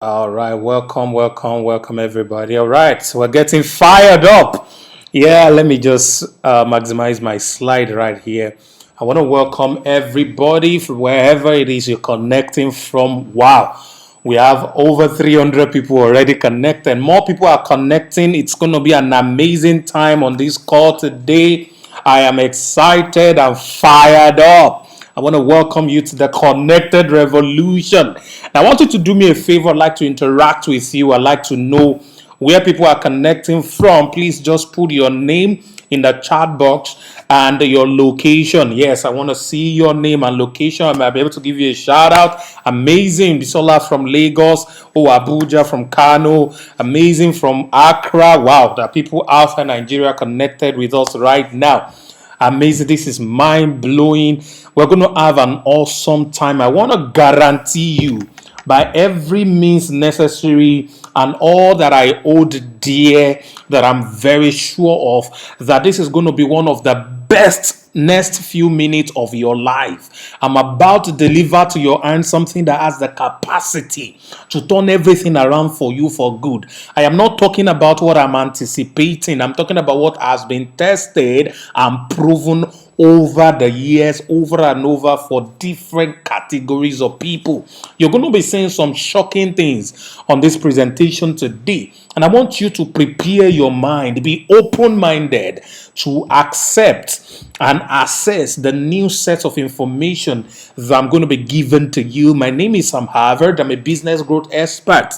All right, welcome, everybody. All right, so we're getting fired up. Yeah, let me just maximize my slide right here. I want to welcome everybody from wherever it is you're connecting from. Wow, we have over 300 people already connected. More people are connecting. It's going to be an amazing time on this call today. I am excited and fired up. I want to welcome you to the Connected Revolution. Now, I want you to do me a favor. I'd like to interact with you. I'd like to know where people are connecting from. Please just put your name in the chat box and your location. Yes, I want to see your name and location. I might be able to give you a shout out. Amazing. Bisola from Lagos. Oh, Abuja from Kano. Amazing from Accra. Wow, there are people outside Nigeria connected with us right now. Amazing. This is mind blowing. We're going to have an awesome time. I want to guarantee you, by every means necessary and all that I hold dear, that I'm very sure of, that this is going to be one of the best next few minutes of your life. I'm about to deliver to your hand something that has the capacity to turn everything around for you for good. I am not talking about what I'm anticipating. I'm talking about what has been tested and proven over the years, over and over, for different categories of people. You're going to be seeing some shocking things on this presentation today. And I want you to prepare your mind, be open-minded to accept and assess the new set of information that I'm going to be given to you. My name is Sam Harvard. I'm a business growth expert.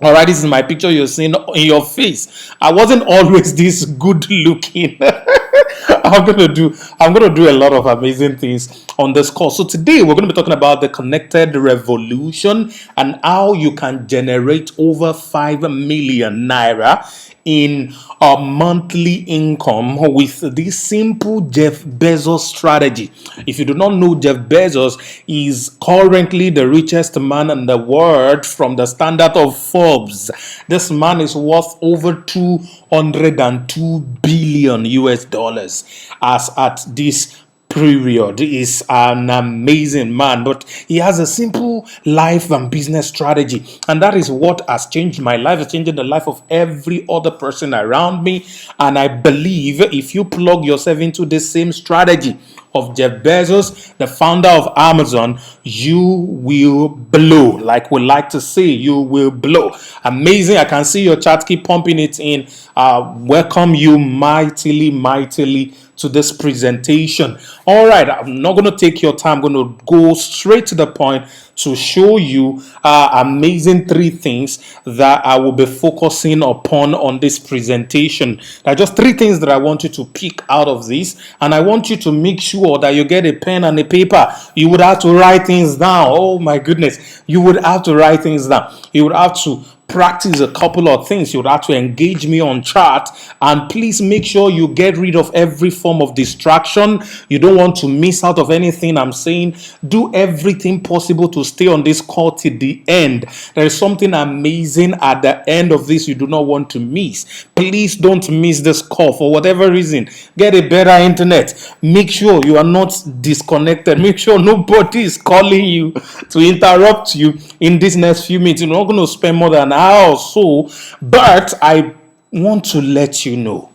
All right, this is my picture you're seeing in your face. I wasn't always this good looking. I'm gonna do a lot of amazing things on this course. So today we're gonna be talking about the connected revolution and how you can generate over 5 million naira in a monthly income with this simple Jeff Bezos strategy. If you do not know, Jeff Bezos is currently the richest man in the world from the standard of Forbes. This man is worth over 202 billion US dollars as at this period. Is an amazing man, but he has a simple life and business strategy, and that is what has changed my life. It's changing the life of every other person around me. And I believe if you plug yourself into the same strategy of Jeff Bezos, the founder of Amazon, you will blow. Like we like to say, you will blow. Amazing. I can see your chat, keep pumping it in. Welcome you mightily to this presentation. All right, I'm not going to take your time. I'm going to go straight to the point to show you amazing 3 things that I will be focusing upon on this presentation. There are just 3 things that I want you to pick out of this, and I want you to make sure that you get a pen and a paper. You would have to write things down. Oh my goodness, you would have to write things down. You would have to practice a couple of things. You would have to engage me on chat, and please make sure you get rid of every form of distraction. You don't want to miss out of anything I'm saying. Do everything possible to stay on this call till the end. There is something amazing at the end of this you do not want to miss. Please don't miss this call for whatever reason. Get a better internet. Make sure you are not disconnected. Make sure nobody is calling you to interrupt you in this next few minutes. You're not going to spend more than an hour or so, but I want to let you know,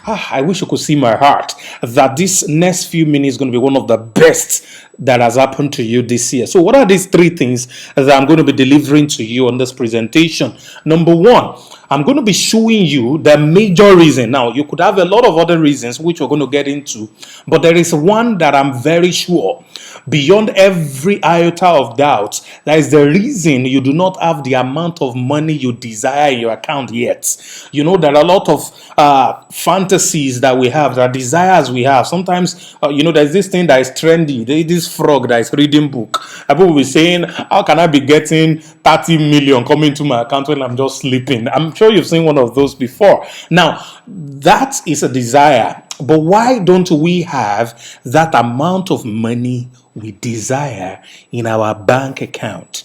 I wish you could see my heart, that this next few minutes is going to be one of the best that has happened to you this year. So what are these 3 things that I'm going to be delivering to you on this presentation? Number 1, I'm going to be showing you the major reason. Now, you could have a lot of other reasons which we're going to get into, but there is one that I'm very sure, beyond every iota of doubt, that is the reason you do not have the amount of money you desire in your account yet. You know, there are a lot of fantasies that we have, there are desires we have. Sometimes, there's this thing that is trendy. There's this frog that is reading book. People will be saying, how can I be getting 30 million coming to my account when I'm just sleeping? I'm sure you've seen one of those before. Now, that is a desire. But why don't we have that amount of money we desire in our bank account?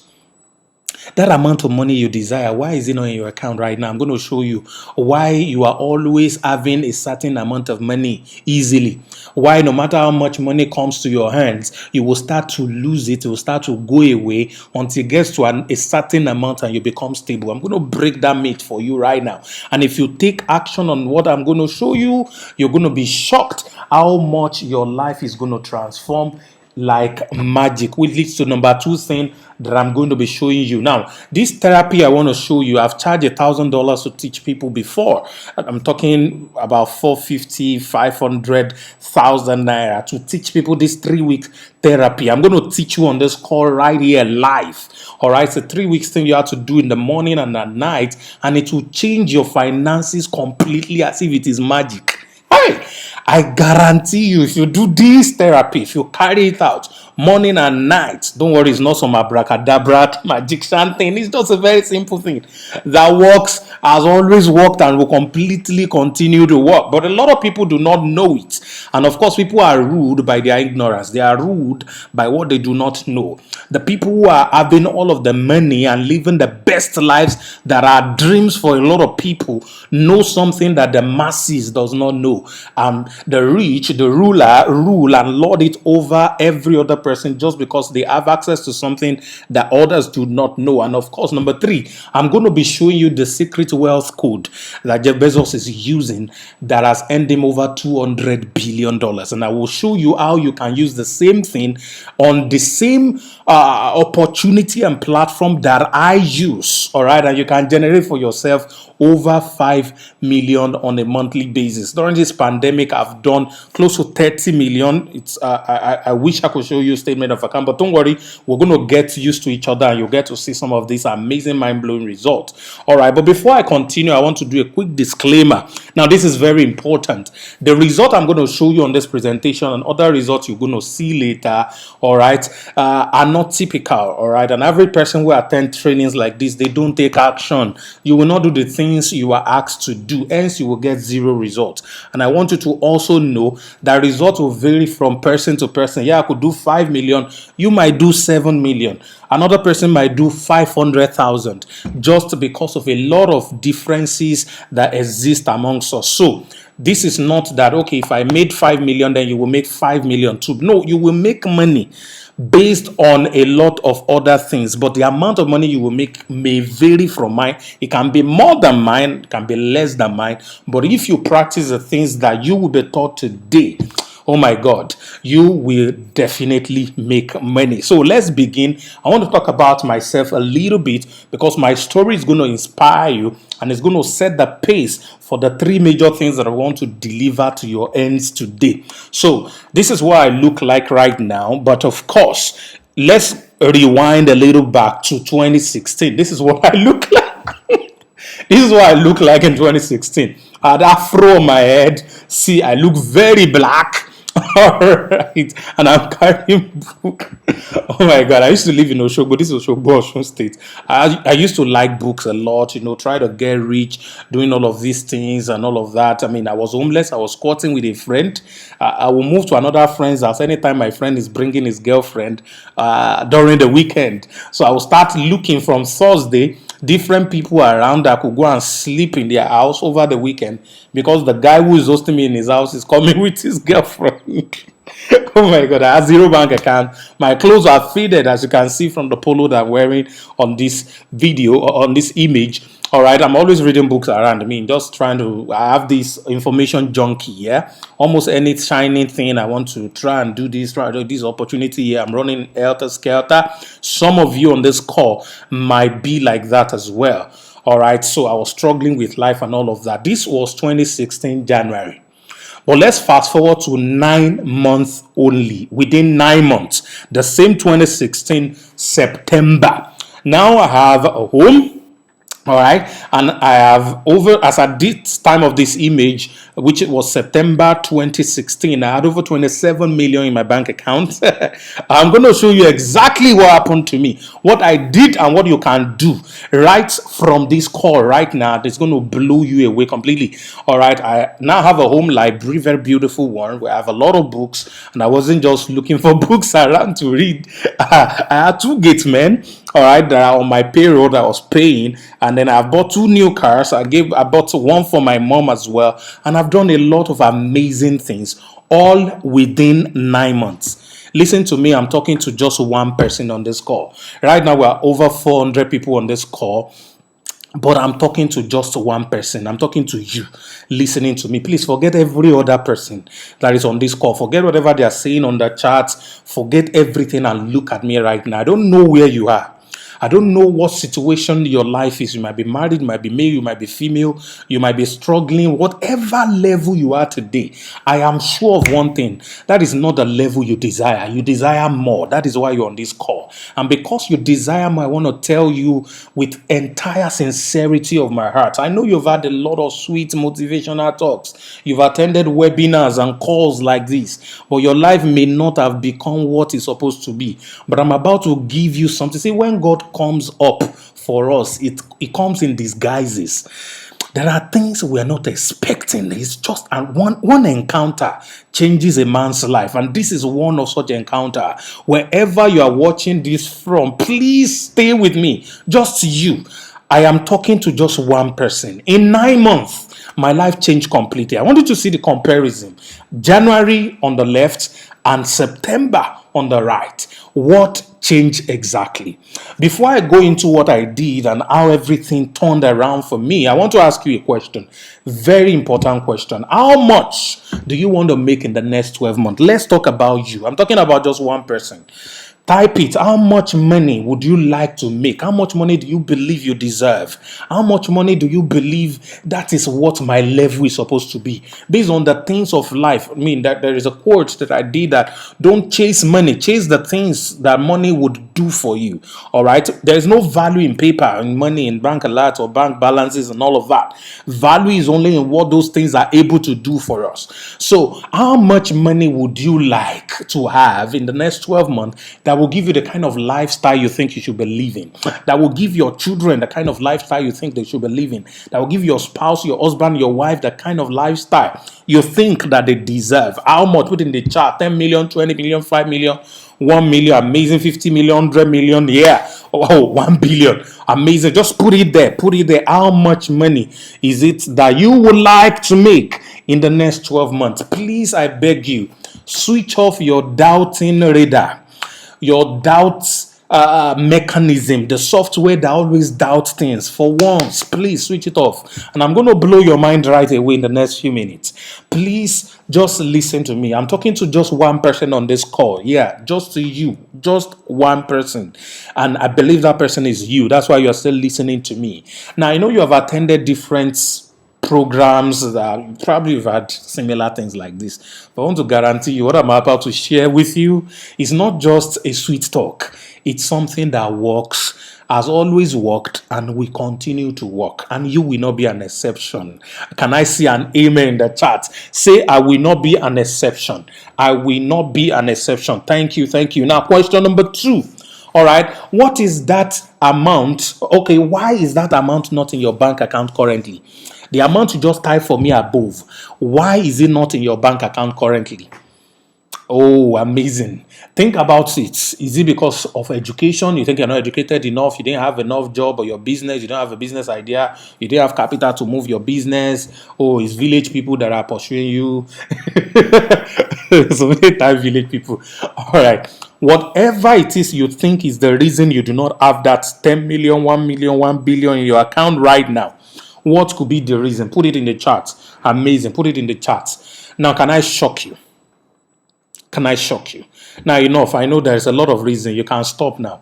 That amount of money you desire, why is it not in your account right now? I'm going to show you why you are always having a certain amount of money easily. Why no matter how much money comes to your hands, you will start to lose it, it will start to go away until it gets to a certain amount and you become stable. I'm going to break that myth for you right now. And if you take action on what I'm going to show you, you're going to be shocked how much your life is going to transform like magic, which leads to number two thing that I'm going to be showing you now. This therapy I want to show you, I've charged $1,000 to teach people before. I'm talking about 450, 500,000 naira to teach people this 3-week therapy. I'm going to teach you on this call right here live. All right, it's a 3 weeks thing you have to do in the morning and at night, and it will change your finances completely as if it is magic. Hey, I guarantee you, if you do this therapy, if you carry it out morning and night, don't worry, it's not some abracadabra magician thing. It's just a very simple thing that works, has always worked, and will completely continue to work. But a lot of people do not know it. And of course, people are ruled by their ignorance. They are ruled by what they do not know. The people who are having all of the money and living the best lives that are dreams for a lot of people know something that the masses does not know. The rich, the ruler, rule and lord it over every other person just because they have access to something that others do not know. And of course, number three, I'm going to be showing you the secret wealth code that Jeff Bezos is using that has earned him over $200 billion. And I will show you how you can use the same thing on the same opportunity and platform that I use. All right. And you can generate for yourself over 5 million on a monthly basis. During this pandemic, I've done close to 30 million. It's I wish I could show you a statement of account, but don't worry, we're going to get used to each other and you'll get to see some of these amazing, mind-blowing results. All right, but before I continue, I want to do a quick disclaimer. Now, this is very important. The result I'm going to show you on this presentation and other results you're going to see later, all right, are not typical, all right? An average person who attend trainings like this, they don't take action. You will not do the things you are asked to do, hence you will get zero results. And I want you to also know that results will vary from person to person. Yeah, I could do 5 million, you might do 7 million, another person might do 500,000, just because of a lot of differences that exist amongst us. So this is not that, okay, if I made 5 million, then you will make 5 million too. No, you will make money based on a lot of other things, but the amount of money you will make may vary from mine. It can be more than mine, it can be less than mine. But if you practice the things that you will be taught today, oh my God, you will definitely make money. So let's begin. I want to talk about myself a little bit because my story is going to inspire you and it's going to set the pace for the three major things that I want to deliver to your ends today. So this is what I look like right now. But of course, let's rewind a little back to 2016. This is what I look like. This is what I look like in 2016. I had afro on my head. See, I look very black. All right, and I'm carrying book. Oh my God, I used to live in Oshogbo. This is Oshogbo, Osun State. I used to like books a lot, try to get rich, doing all of these things and all of that. I mean, I was homeless. I was squatting with a friend. I will move to another friend's house anytime my friend is bringing his girlfriend during the weekend. So I will start looking from Thursday different people around that could go and sleep in their house over the weekend because the guy who is hosting me in his house is coming with his girlfriend. Oh my God, I have zero bank account. My clothes are faded, as you can see from the polo that I'm wearing on this video, or on this image. All right, I'm always reading books around me, just trying to, I have this information junkie, yeah? Almost any shiny thing, I want to try and do this, try to do this opportunity here. I'm running helter-skelter. Some of you on this call might be like that as well. All right, so I was struggling with life and all of that. This was 2016 January. But let's fast forward to 9 months only. Within 9 months, the same 2016 September. Now I have a home. All right, and I have over as at this time of this image, which it was September 2016, I had over 27 million in my bank account. I'm going to show you exactly what happened to me, what I did, and what you can do right from this call right now. That's going to blow you away completely. All right, I now have a home library, very beautiful one, where I have a lot of books, and I wasn't just looking for books around to read. I had two gate men, all right, that are on my payroll that I was paying, and then I've bought two new cars. I bought one for my mom as well, and I've done a lot of amazing things, all within 9 months. Listen to me, I'm talking to just one person on this call. Right now, we're over 400 people on this call, but I'm talking to just one person. I'm talking to you, listening to me. Please forget every other person that is on this call. Forget whatever they are saying on the charts. Forget everything and look at me right now. I don't know where you are. I don't know what situation your life is. You might be married, you might be male, you might be female, you might be struggling, whatever level you are today. I am sure of one thing, that is not the level you desire. You desire more. That is why you're on this call. And because you desire more, I want to tell you with entire sincerity of my heart. I know you've had a lot of sweet motivational talks. You've attended webinars and calls like this, but your life may not have become what it's supposed to be. But I'm about to give you something. See, when God comes up for us, it comes in disguises. There are things we are not expecting. It's just one encounter changes a man's life, and this is one of such encounter. Wherever you are watching this from, please stay with me. Just you. I am talking to just one person. In 9 months, my life changed completely. I want you to see the comparison. January on the left and September on the right. What changed exactly? Before I go into what I did and how everything turned around for me, I want to ask you a question. Very important question. How much do you want to make in the next 12 months? Let's talk about you. I'm talking about just one person. Type it. How much money would you like to make? How much money do you believe you deserve? How much money do you believe that is what my level is supposed to be? Based on the things of life. I mean, that there is a quote that I did that don't chase money, chase the things that money would do for you. All right. There is no value in paper, in money, in bank alerts or bank balances and all of that. Value is only in what those things are able to do for us. So, how much money would you like to have in the next 12 months that will give you the kind of lifestyle you think you should be living, that will give your children the kind of lifestyle you think they should be living, that will give your spouse, your husband, your wife the kind of lifestyle you think that they deserve? How much? Put in the chat. 10 million, 20 million, 5 million, 1 million, amazing, 50 million, 100 million, yeah. Oh, 1 billion, amazing. Just put it there. Put it there. How much money is it that you would like to make in the next 12 months? Please, I beg you, switch off your doubting radar, your doubts mechanism, the software that always doubts things. For once, please switch it off. And I'm going to blow your mind right away in the next few minutes. Please just listen to me. I'm talking to just one person on this call. Yeah, just to you, just one person. And I believe that person is you. That's why you're still listening to me. Now, I know you have attended different programs that probably you've had similar things like this. But I want to guarantee you what I'm about to share with you is not just a sweet talk. It's something that works, has always worked, and will continue to work. And you will not be an exception. Can I see an amen in the chat? Say, I will not be an exception. I will not be an exception. Thank you. Thank you. Now, question number 2. All right. What is that amount? Okay. Why is that amount not in your bank account currently? The amount you just type for me above. Why is it not in your bank account currently? Oh, amazing. Think about it. Is it because of education? You think you're not educated enough? You didn't have enough job or your business? You don't have a business idea? You didn't have capital to move your business? Oh, it's village people that are pursuing you? So many times village people. All right. Whatever it is you think is the reason you do not have that 10 million, 1 million, 1 billion in your account right now, what could be the reason? Put it in the chat. Amazing. Put it in the chat. Now, can I shock you? Can I shock you? Now, enough. I know there's a lot of reason. You can stop now.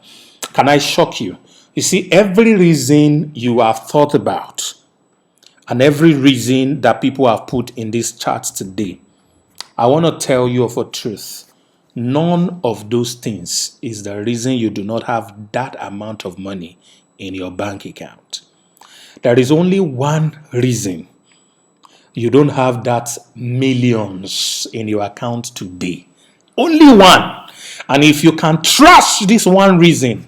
Can I shock you? You see, every reason you have thought about and every reason that people have put in this chat today, I want to tell you of a truth. None of those things is the reason you do not have that amount of money in your bank account. There is only one reason you don't have that millions in your account today. Only one. And if you can trust this one reason,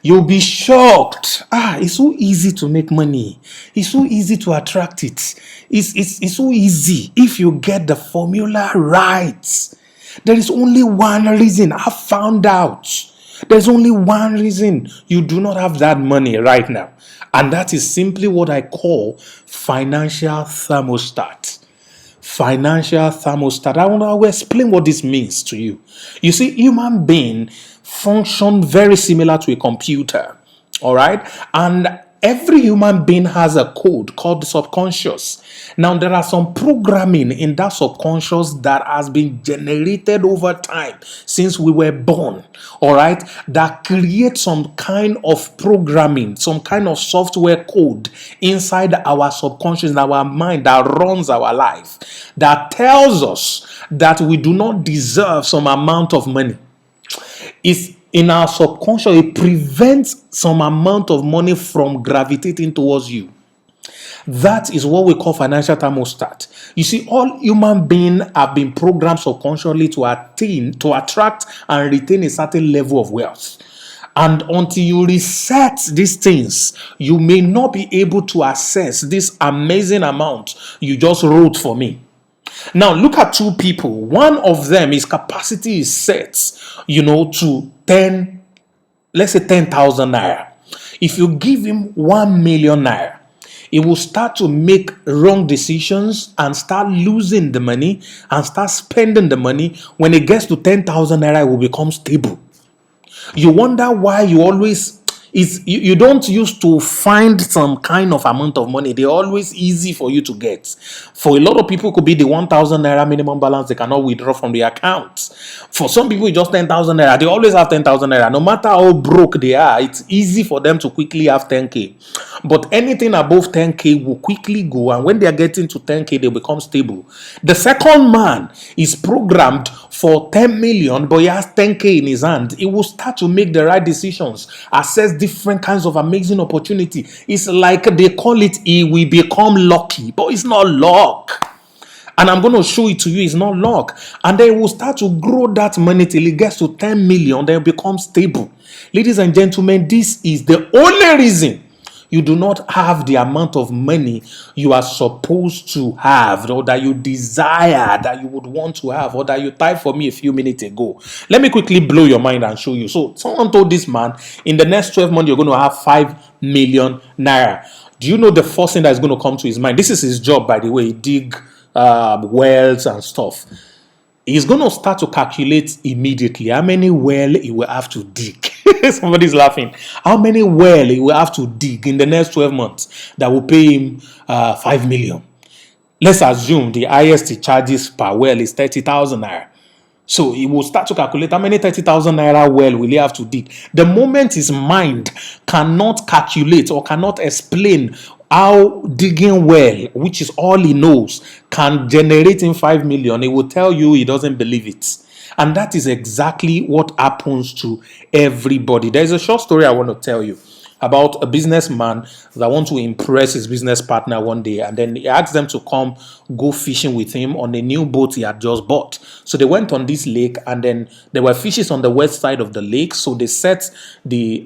you'll be shocked. It's so easy to make money. It's so easy to attract it. It's so easy if you get the formula right. There is only one reason. I found out. There's only one reason you do not have that money right now. And that is simply what I call financial thermostat. Financial thermostat. I will explain what this means to you. You see, human being function very similar to a computer. All right. And every human being has a code called the subconscious. Now, there are some programming in that subconscious that has been generated over time since we were born. All right. That creates some kind of programming, some kind of software code inside our subconscious, in our mind, that runs our life, that tells us that we do not deserve some amount of money. It's in our subconscious. It prevents some amount of money from gravitating towards you. That is what we call financial thermostat. You see, all human beings have been programmed subconsciously to attract and retain a certain level of wealth. And until you reset these things, you may not be able to access this amazing amount you just wrote for me. Now, look at two people. One of them, his capacity is set, to 10, let's say 10,000 naira. If you give him 1 million naira, he will start to make wrong decisions and start losing the money and start spending the money. When it gets to 10,000 naira, it will become stable. You wonder why you always you don't used to find some kind of amount of money. They're always easy for you to get. For a lot of people, it could be the 1,000 naira minimum balance they cannot withdraw from the account. For some people, it's just 10,000 naira. They always have 10,000 naira. No matter how broke they are, it's easy for them to quickly have 10k. But anything above 10k will quickly go, and when they are getting to 10k, they become stable. The second man is programmed for 10 million, but he has 10k in his hand. He will start to make the right decisions, assess different kinds of amazing opportunity. It's like they call it, he will become lucky, but it's not luck. And I'm going to show it to you. It's not luck. And then it will start to grow that money till it gets to 10 million. Then it becomes stable. Ladies and gentlemen, this is the only reason you do not have the amount of money you are supposed to have, or that you desire, that you would want to have, or that you typed for me a few minutes ago. Let me quickly blow your mind and show you. So someone told this man, in the next 12 months, you're going to have 5 million naira. Do you know the first thing that is going to come to his mind? This is his job, by the way. He dig wells and stuff. He's going to start to calculate immediately how many wells he will have to dig. Somebody's laughing. How many wells he will have to dig in the next 12 months that will pay him 5 million. Let's assume the highest he charges per well is 30,000 naira. So he will start to calculate how many 30,000 naira well will he have to dig. The moment his mind cannot calculate or cannot explain how digging well, which is all he knows, can generate him 5 million, he will tell you he doesn't believe it. And that is exactly what happens to everybody. There's a short story I want to tell you about a businessman that wants to impress his business partner one day, and then he asked them to come go fishing with him on a new boat he had just bought. So they went on this lake, and then there were fishes on the west side of the lake. So they set the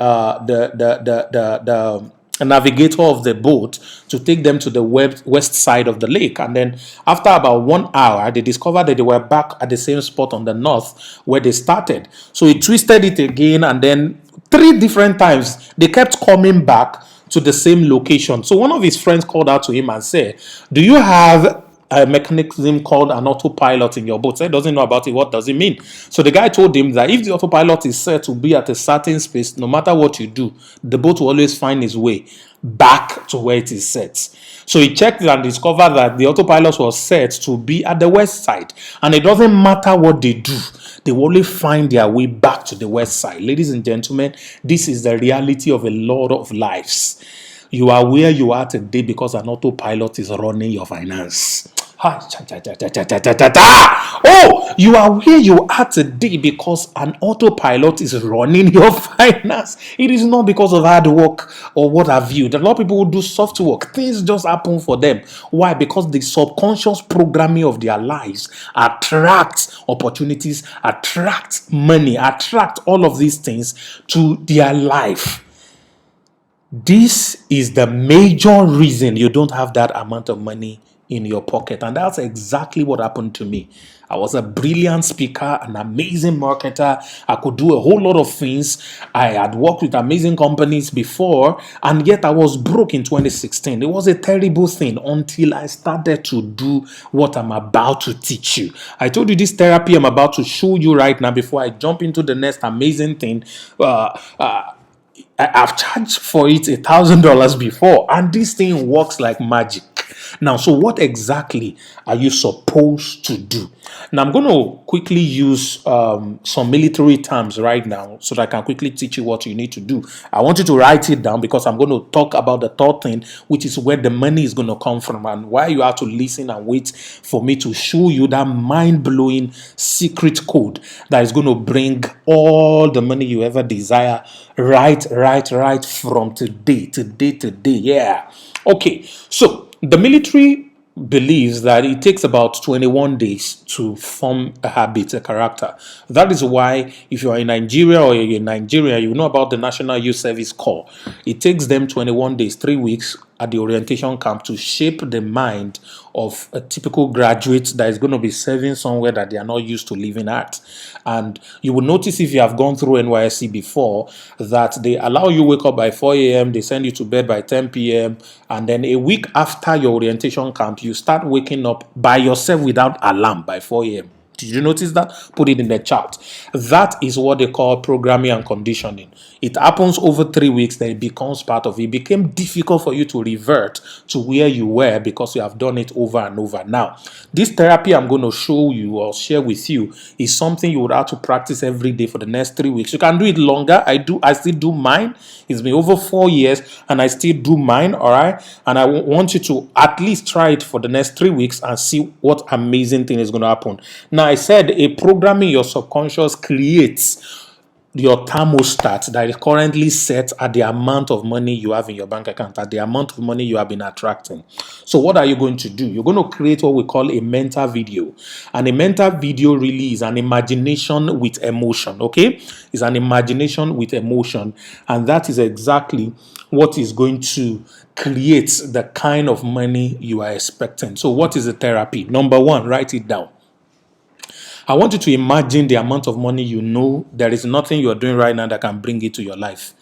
navigator of the boat to take them to the west side of the lake. And then after about 1 hour, they discovered that they were back at the same spot on the north where they started. So he twisted it again, and then 3 different times they kept coming back to the same location. So one of his friends called out to him and said, do you have a mechanism called an autopilot in your boat? So he doesn't know about it. What does it mean? So the guy told him that if the autopilot is set to be at a certain space, no matter what you do, the boat will always find its way back to where it is set. So he checked and discovered that the autopilot was set to be at the west side. And it doesn't matter what they do, they will only find their way back to the west side. Ladies and gentlemen, this is the reality of a lot of lives. You are where you are today because an autopilot is running your finance. Oh, you are where you are today because an autopilot is running your finance. It is not because of hard work or what have you. There are a lot of people who do soft work. Things just happen for them. Why? Because the subconscious programming of their lives attracts opportunities, attract money, attract all of these things to their life. This is the major reason you don't have that amount of money in your pocket. And that's exactly what happened to me. I was a brilliant speaker, an amazing marketer. I could do a whole lot of things. I had worked with amazing companies before, and yet I was broke in 2016. It was a terrible thing until I started to do what I'm about to teach you. I told you this therapy I'm about to show you right now before I jump into the next amazing thing. I've charged for it $1,000 before, and this thing works like magic. Now, so what exactly are you supposed to do? Now, I'm going to quickly use some military terms right now so that I can quickly teach you what you need to do. I want you to write it down because I'm going to talk about the third thing, which is where the money is going to come from and why you have to listen and wait for me to show you that mind-blowing secret code that is going to bring all the money you ever desire right from today. Yeah. Okay. So the military believes that it takes about 21 days to form a habit, a character. That is why if you are in Nigeria or you're in Nigeria, you know about the National Youth Service Corps. It takes them 21 days, 3 weeks at the orientation camp to shape the mind of a typical graduate that is going to be serving somewhere that they are not used to living at. And you will notice if you have gone through NYSC before that they allow you wake up by 4 a.m., they send you to bed by 10 p.m., and then a week after your orientation camp, you start waking up by yourself without alarm by 4 a.m. Did you notice that? Put it in the chat. That is what they call programming and conditioning. It happens over 3 weeks, then it becomes part of it. It became difficult for you to revert to where you were because you have done it over and over. Now, this therapy I'm going to show you or share with you is something you would have to practice every day for the next 3 weeks. You can do it longer. I still do mine. It's been over 4 years and I still do mine, all right? And I want you to at least try it for the next 3 weeks and see what amazing thing is going to happen. Now, I said a programming your subconscious creates your thermostat that is currently set at the amount of money you have in your bank account, at the amount of money you have been attracting. So what are you going to do? You're going to create what we call a mental video. And a mental video really is an imagination with emotion, okay? It's an imagination with emotion. And that is exactly what is going to create the kind of money you are expecting. So what is the therapy? Number one, write it down. I want you to imagine the amount of money you know there is nothing you're doing right now that can bring it to your life.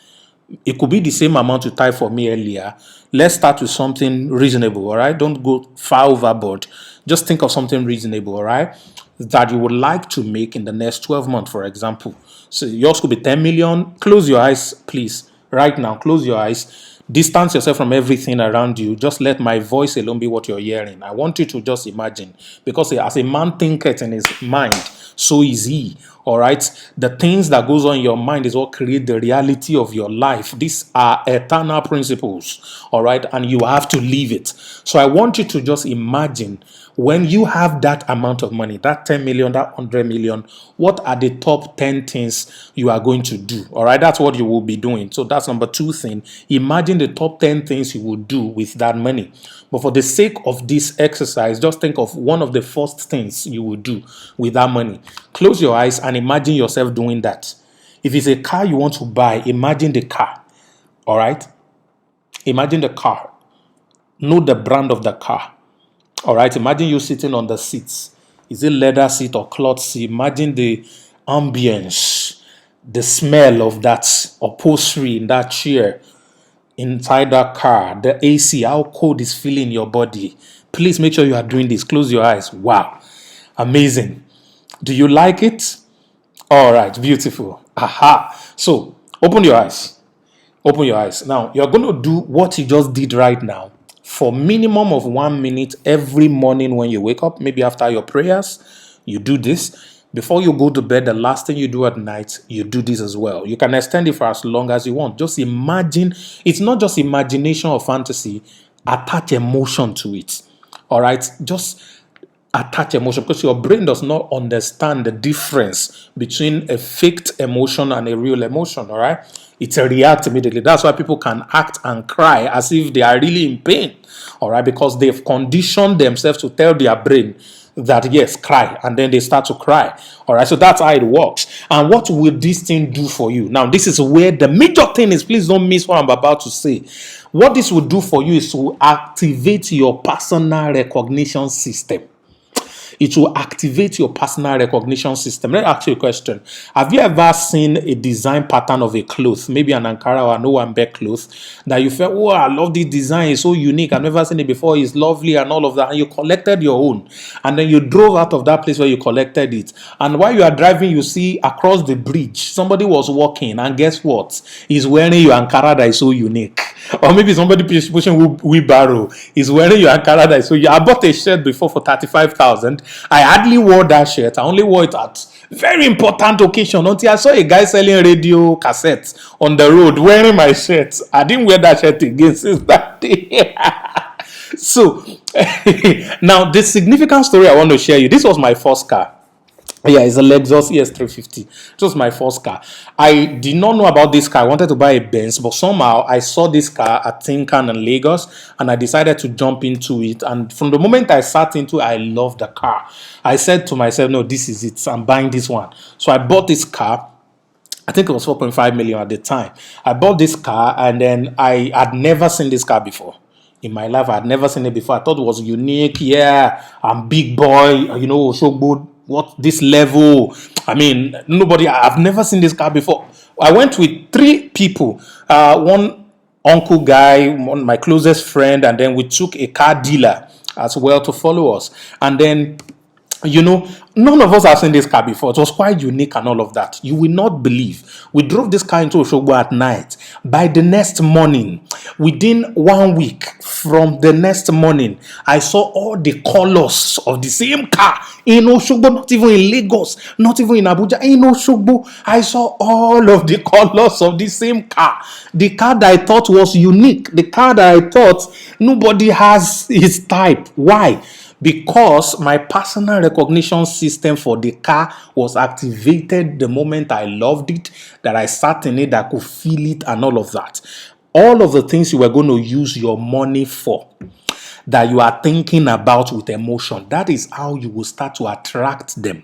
It could be the same amount you typed for me earlier. Let's start with something reasonable, all right? Don't go far overboard. Just think of something reasonable, all right? That you would like to make in the next 12 months, for example. So yours could be 10 million. Close your eyes, please. Right now, close your eyes. Distance yourself from everything around you. Just let my voice alone be what you're hearing. I want you to just imagine. Because as a man thinketh in his mind, so is he. All right. The things that goes on in your mind is what create the reality of your life. These are eternal principles. All right. And you have to live it. So I want you to just imagine when you have that amount of money, that 10 million, that 100 million, what are the top 10 things you are going to do? All right. That's what you will be doing. So that's number 2 thing. Imagine the top 10 things you will do with that money. But for the sake of this exercise, just think of one of the first things you will do with that money. Close your eyes and imagine yourself doing that. If it's a car you want to buy, imagine the car. All right? Imagine the car. Know the brand of the car. All right? Imagine you sitting on the seats. Is it leather seat or cloth seat? Imagine the ambience, the smell of that upholstery in that chair. Inside that car, the AC, how cold is feeling your body. Please make sure you are doing this. Close your eyes. Wow. Amazing. Do you like it? All right. Beautiful. Aha. So open your eyes. Open your eyes. Now, you're going to do what you just did right now for minimum of 1 minute every morning when you wake up. Maybe after your prayers, you do this. Before you go to bed, the last thing you do at night, you do this as well. You can extend it for as long as you want. Just imagine. It's not just imagination or fantasy. Attach emotion to it. All right? Just attach emotion because your brain does not understand the difference between a faked emotion and a real emotion. All right, it's a react immediately. That's why people can act and cry as if they are really in pain. All right, because they've conditioned themselves to tell their brain that yes, cry, and then they start to cry. All right, so that's how it works. And what will this thing do for you? Now, this is where the major thing is. Please don't miss what I'm about to say. What this will do for you is to activate your personal recognition system. It will activate your personal recognition system. Let me ask you a question. Have you ever seen a design pattern of a cloth, maybe an Ankara or an Owambe cloth, that you felt, oh, I love this design, it's so unique, I've never seen it before, it's lovely and all of that, and you collected your own, and then you drove out of that place where you collected it, and while you are driving, you see across the bridge, somebody was walking, and guess what? He's wearing your Ankara that is so unique. Or maybe somebody pushing wheelbarrow is wearing your Ankara that is so unique. I bought a shirt before for 35,000. I hardly wore that shirt. I only wore it at very important occasion until I saw a guy selling radio cassettes on the road wearing my shirt. I didn't wear that shirt again since that day. So now the significant story I want to share you. This was my first car. Yeah, it's a Lexus ES350. It was my first car. I did not know about this car. I wanted to buy a Benz, but somehow I saw this car at Tinkan in Lagos, and I decided to jump into it. And from the moment I sat into it, I loved the car. I said to myself, no, this is it. I'm buying this one. So I bought this car. I think it was 4.5 million at the time. I bought this car, and then I had never seen this car before. In my life, I had never seen it before. I thought it was unique. Yeah, I'm big boy, Oshogbo, what this level. I mean, I've never seen this car before. I went with 3 people. One uncle guy, my closest friend, and then we took a car dealer as well to follow us. And then none of us have seen this car before. It was quite unique and all of that. You will not believe. We drove this car into Oshogbo at night. By the next morning, within 1 week from the next morning, I saw all the colors of the same car in Oshogbo, not even in Lagos, not even in Abuja, in Oshogbo. I saw all of the colors of the same car. The car that I thought was unique, the car that I thought nobody has its type. Why? Because my personal recognition system for the car was activated the moment I loved it, that I sat in it, that I could feel it and all of that. All of the things you were going to use your money for, that you are thinking about with emotion, that is how you will start to attract them.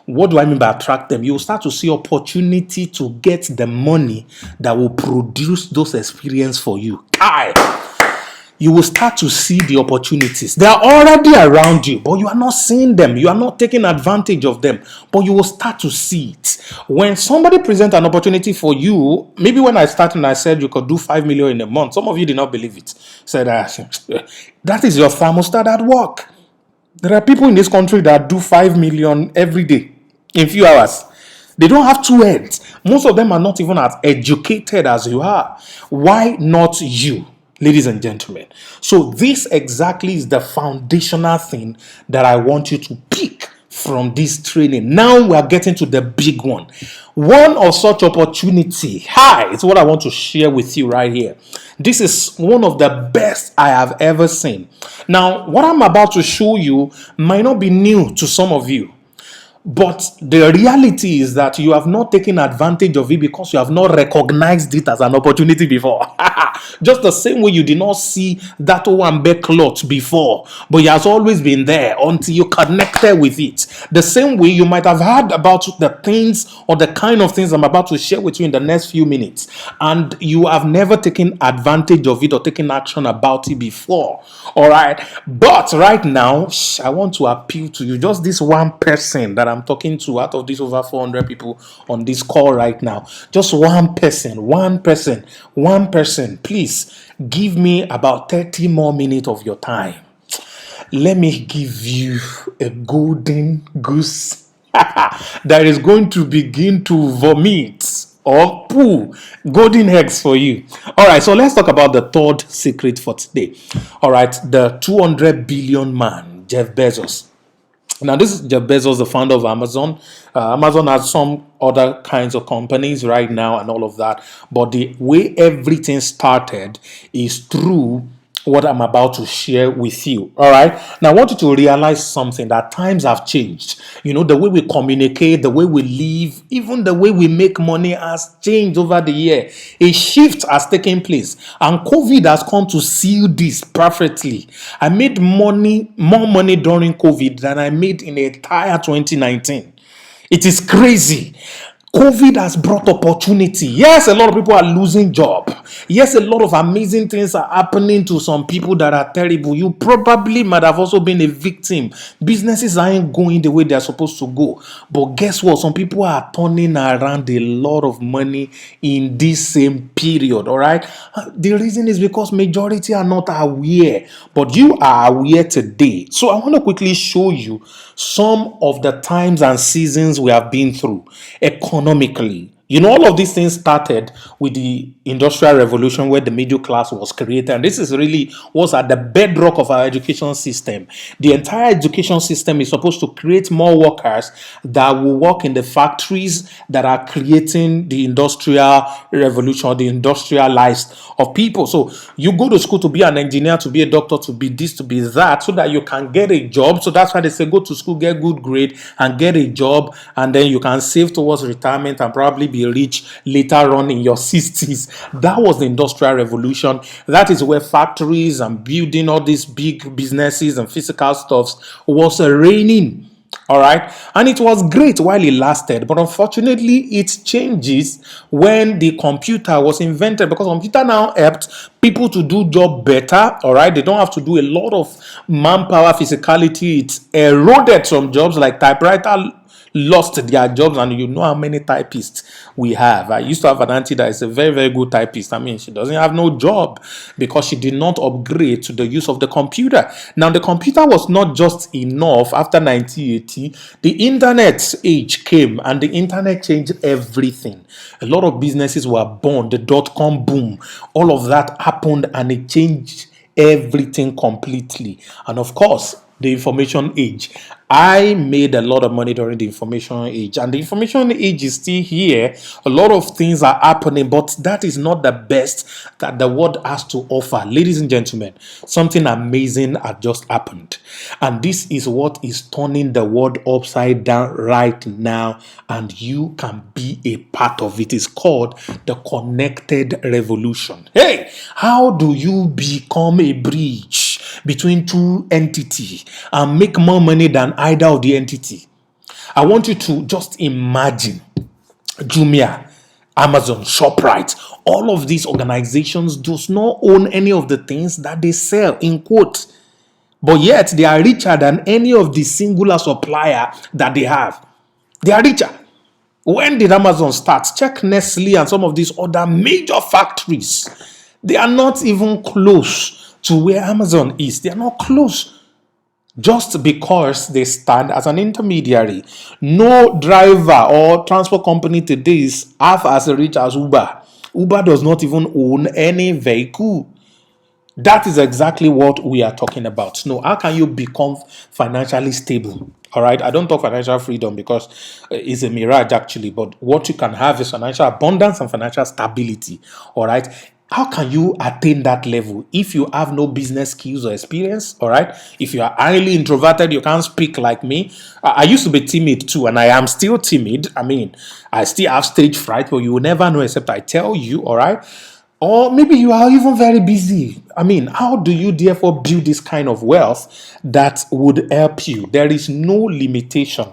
What do I mean by attract them? You will start to see opportunity to get the money that will produce those experiences for you. You will start to see the opportunities. They are already around you, but you are not seeing them. You are not taking advantage of them, but you will start to see it. When somebody presents an opportunity for you, maybe when I started and I said you could do 5 million in a month, some of you did not believe it. Said, that is your thermostat at work. There are people in this country that do 5 million every day in few hours. They don't have 2 heads. Most of them are not even as educated as you are. Why not you? Ladies and gentlemen. So this exactly is the foundational thing that I want you to pick from this training. Now we are getting to the big one. One of such opportunity. It's what I want to share with you right here. This is one of the best I have ever seen. Now, what I'm about to show you might not be new to some of you. But the reality is that you have not taken advantage of it because you have not recognized it as an opportunity before. Just the same way you did not see that Owambe cloth before, but it has always been there until you connected with it. The same way you might have heard about the things or the kind of things I'm about to share with you in the next few minutes, and you have never taken advantage of it or taken action about it before. All right. But right now, I want to appeal to you, just this one person that I'm talking to out of these over 400 people on this call right now. Just one person. Please give me about 30 more minutes of your time. Let me give you a golden goose that is going to begin to vomit or poo golden eggs for you. All right, so let's talk about the third secret for today. All right, the 200 billion man, Jeff Bezos. Now, this is Jeff Bezos, the founder of Amazon. Amazon has some other kinds of companies right now and all of that. But the way everything started is through what I'm about to share with you. All right. Now, I want you to realize something, that times have changed. The way we communicate, the way we live, even the way we make money has changed over the year. A shift has taken place, and COVID has come to seal this perfectly. I made more money during COVID than I made in the entire 2019. It is crazy. COVID has brought opportunity. Yes, a lot of people are losing job. Yes, a lot of amazing things are happening to some people that are terrible. You probably might have also been a victim. Businesses aren't going the way they're supposed to go. But guess what? Some people are turning around a lot of money in this same period. All right. The reason is because majority are not aware, but you are aware today. So I want to quickly show you some of the times and seasons we have been through economically. All of these things started with the Industrial Revolution, where the middle class was created. And this is really what's at the bedrock of our education system. The entire education system is supposed to create more workers that will work in the factories that are creating the Industrial Revolution, the industrialized of people. So you go to school to be an engineer, to be a doctor, to be this, to be that, so that you can get a job. So that's why they say go to school, get good grade, and get a job, and then you can save towards retirement and probably be rich later on in your 60s. That was the Industrial Revolution. That is where factories and building all these big businesses and physical stuffs was reigning. All right. And it was great while it lasted. But unfortunately, it changes when the computer was invented, because computer now helped people to do job better. All right. They don't have to do a lot of manpower, physicality. It eroded some jobs, like typewriter lost their jobs, and you know how many typists we have. I used to have an auntie that is a very, very good typist. I mean, she doesn't have no job because she did not upgrade to the use of the computer. Now, the computer was not just enough. After 1980, the internet age came, and the internet changed everything. A lot of businesses were born. The dot-com boom, all of that happened, and it changed everything completely. And of course, the information age. I made a lot of money during the information age, and the information age is still here. A lot of things are happening, but that is not the best that the world has to offer. Ladies and gentlemen, something amazing had just happened, and this is what is turning the world upside down right now, and you can be a part of it. It's called the connected revolution. Hey, how do you become a bridge between two entities and make more money than either of the entity? I want you to just imagine Jumia, Amazon, ShopRite. All of these organizations does not own any of the things that they sell, in quote, but yet they are richer than any of the singular supplier that they have. They are richer. When did Amazon start? Check Nestle and some of these other major factories. They are not even close to where Amazon is. They are not close. Just because they stand as an intermediary. No driver or transport company today is half as rich as Uber. Uber does not even own any vehicle. That is exactly what we are talking about. No, how can you become financially stable? All right, I don't talk financial freedom because it's a mirage actually, but what you can have is financial abundance and financial stability. All right, how can you attain that level if you have no business skills or experience? All right, if you are highly introverted, you can't speak like me. I used to be timid too, and I am still timid. I mean, I still have stage fright, but you will never know except I tell you. All right. Or maybe you are even very busy. I mean, how do you therefore build this kind of wealth that would help you? There is no limitation,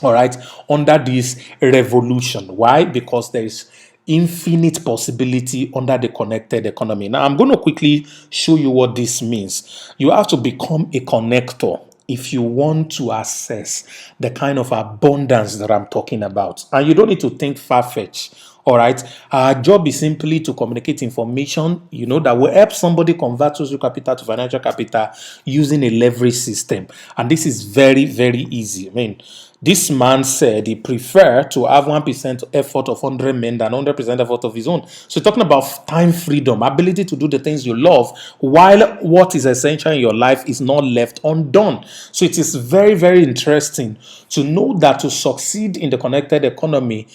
all right, under this revolution. Why? Because there is infinite possibility under the connected economy. Now, I'm going to quickly show you what this means. You have to become a connector if you want to access the kind of abundance that I'm talking about. And you don't need to think far-fetched. All right. Our job is simply to communicate information, that will help somebody convert social capital to financial capital using a leverage system. And this is very, very easy. I mean, this man said he preferred to have 1% effort of 100 men than 100% effort of his own. So talking about time freedom, ability to do the things you love, while what is essential in your life is not left undone. So it is very, very interesting to know that to succeed in the connected economy,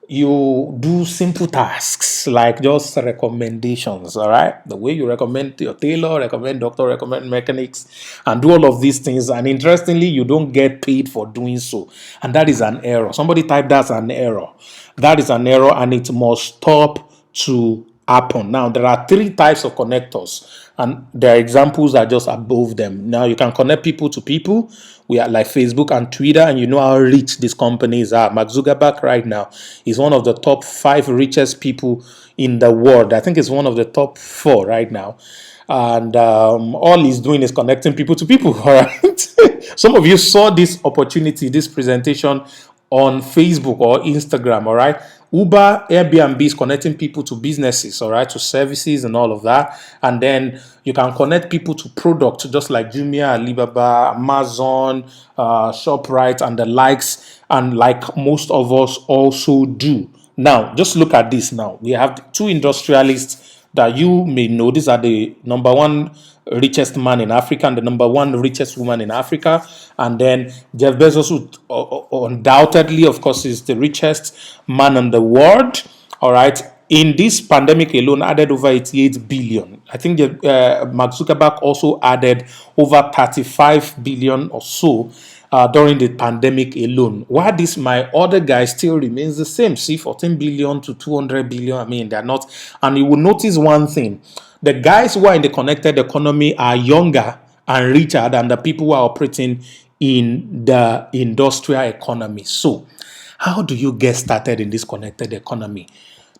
you do simple tasks like just recommendations, all right? The way you recommend your tailor, recommend doctor, recommend mechanics, and do all of these things. And interestingly, you don't get paid for doing so. And that is an error. Somebody type that's an error. That is an error, and it must stop to happen. Now, there are three types of connectors, and their examples are just above them. Now, you can connect people to people. We are like Facebook and Twitter, and you know how rich these companies are. Mark Zuckerberg right now is one of the top 5 richest people in the world. I think it's one of the top 4 right now. And all he's doing is connecting people to people. All right. Some of you saw this opportunity, this presentation on Facebook or Instagram. All right. Uber, Airbnb is connecting people to businesses, all right, to services and all of that. And then you can connect people to products just like Jumia, Alibaba, Amazon, ShopRite, and the likes. And like most of us also do. Now, just look at this now. We have 2 industrialists that you may know. These are the number 1 richest man in Africa and the number 1 richest woman in Africa. And then Jeff Bezos, who undoubtedly, of course, is the richest man in the world. All right. In this pandemic alone, added over 88 billion. I think Mark Zuckerberg also added over 35 billion or so during the pandemic alone. While this, my other guy still remains the same. See, 14 billion to 200 billion. I mean, they're not. And you will notice one thing: the guys who are in the connected economy are younger and richer than the people who are operating in the industrial economy. So, how do you get started in this connected economy?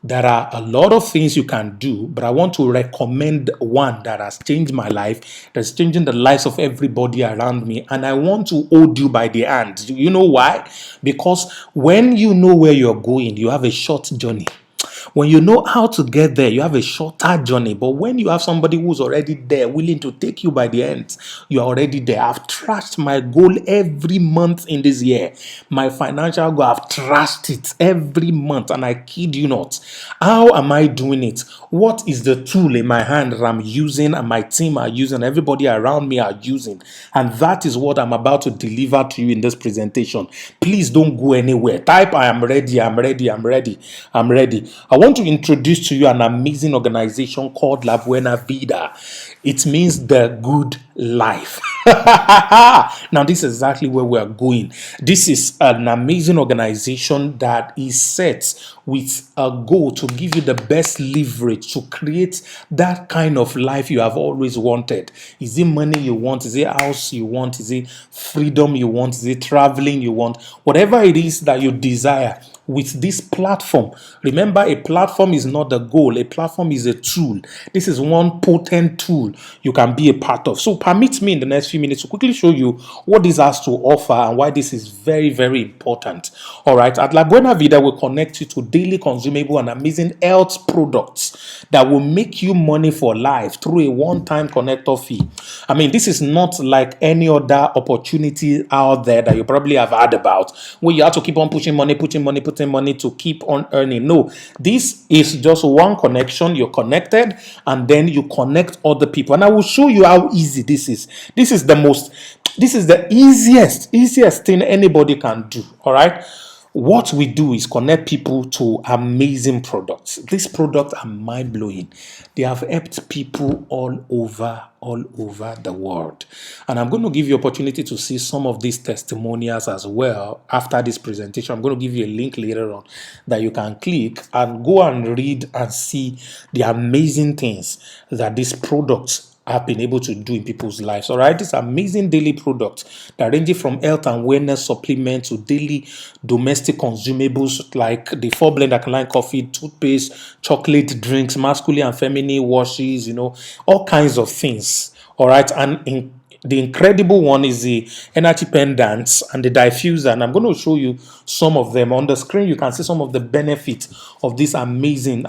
There are a lot of things you can do, but I want to recommend one that has changed my life, that's changing the lives of everybody around me, and I want to hold you by the hand. You know why? Because when you know where you're going, you have a short journey. When you know how to get there, you have a shorter journey. But when you have somebody who's already there, willing to take you by the end, you're already there. I've trashed my goal every month in this year. My financial goal, I've trashed it every month, and I kid you not. How am I doing it? What is the tool in my hand that I'm using and my team are using, everybody around me are using? And that is what I'm about to deliver to you in this presentation. Please don't go anywhere. Type, I am ready, I'm ready, I'm ready, I'm ready. I want to introduce to you an amazing organization called La Buena Vida. It means the good life. Now, this is exactly where we are going. This is an amazing organization that is set with a goal to give you the best leverage to create that kind of life you have always wanted. Is it money you want? Is it house you want? Is it freedom you want? Is it traveling you want? Whatever it is that you desire, with this platform. Remember, a platform is not the goal. A platform is a tool. This is one potent tool you can be a part of. So permit me in the next few minutes to quickly show you what this has to offer and why this is very, very important. All right. At La Buena Vida, we'll connect you to daily consumable and amazing health products that will make you money for life through a one-time connector fee. I mean, this is not like any other opportunity out there that you probably have heard about, where you have to keep on putting money to keep on earning. No, this is just one connection. You're connected, and then you connect other people. And I will show you how easy this is. This is the easiest thing anybody can do. All right. What we do is connect people to amazing products. These products are mind-blowing. They have helped people all over the world. And I'm going to give you opportunity to see some of these testimonials as well after this presentation. I'm going to give you a link later on that you can click and go and read and see the amazing things that these products have been able to do in people's lives. All right, these amazing daily products that range from health and wellness supplements to daily domestic consumables like the 4-blend alkaline coffee, toothpaste, chocolate drinks, masculine and feminine washes, all kinds of things. All right, and the incredible one is the energy pendants and the diffuser, and I'm going to show you some of them on the screen. You can see some of the benefits of this amazing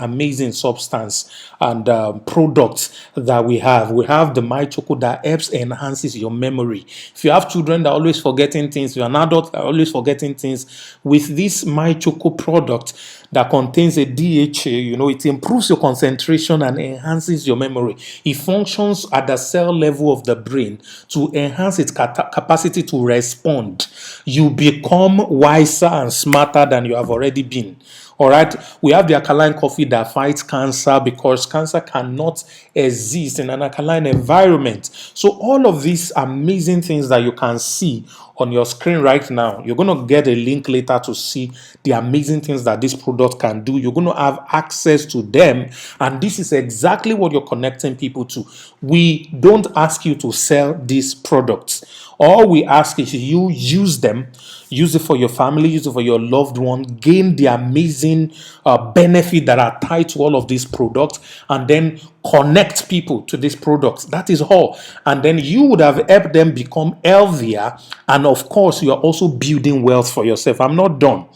substance and products that we have. We have the My Choco that helps enhances your memory. If you have children that are always forgetting things, if you're an adult that are always forgetting things, with this My Choco product that contains a DHA, it improves your concentration and enhances your memory. It functions at the cell level of the brain to enhance its capacity to respond. You become wiser and smarter than you have already been. All right, we have the alkaline coffee that fights cancer because cancer cannot exist in an alkaline environment. So, all of these amazing things that you can see on your screen right now, you're going to get a link later to see the amazing things that this product can do. You're going to have access to them, and this is exactly what you're connecting people to. We don't ask you to sell these products. All we ask is you use them, use it for your family, use it for your loved one, gain the amazing benefit that are tied to all of these products, and then connect people to these products. That is all. And then you would have helped them become healthier. And of course, you are also building wealth for yourself. I'm not done.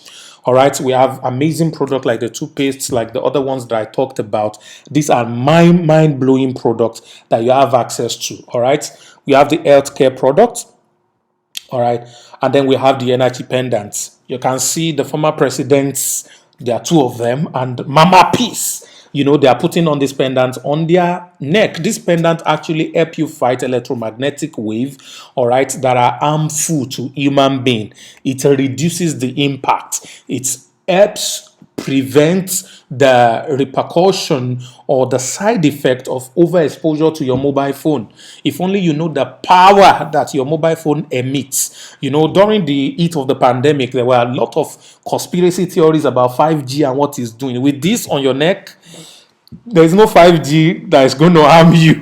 All right, we have amazing products like the toothpastes, like the other ones that I talked about. These are mind-blowing products that you have access to. All right, we have the healthcare products. All right, and then we have the energy pendants. You can see the former presidents, there are two of them, and Mama Peace. You know, they are putting on this pendant on their neck. This pendant actually help you fight electromagnetic wave, all right, that are harmful to human being. It reduces the impact. It helps prevent the repercussion or the side effect of overexposure to your mobile phone. If only you know the power that your mobile phone emits. You know, during the heat of the pandemic, there were a lot of conspiracy theories about 5G and what it's doing. With this on your neck, there is no 5G that is going to harm you.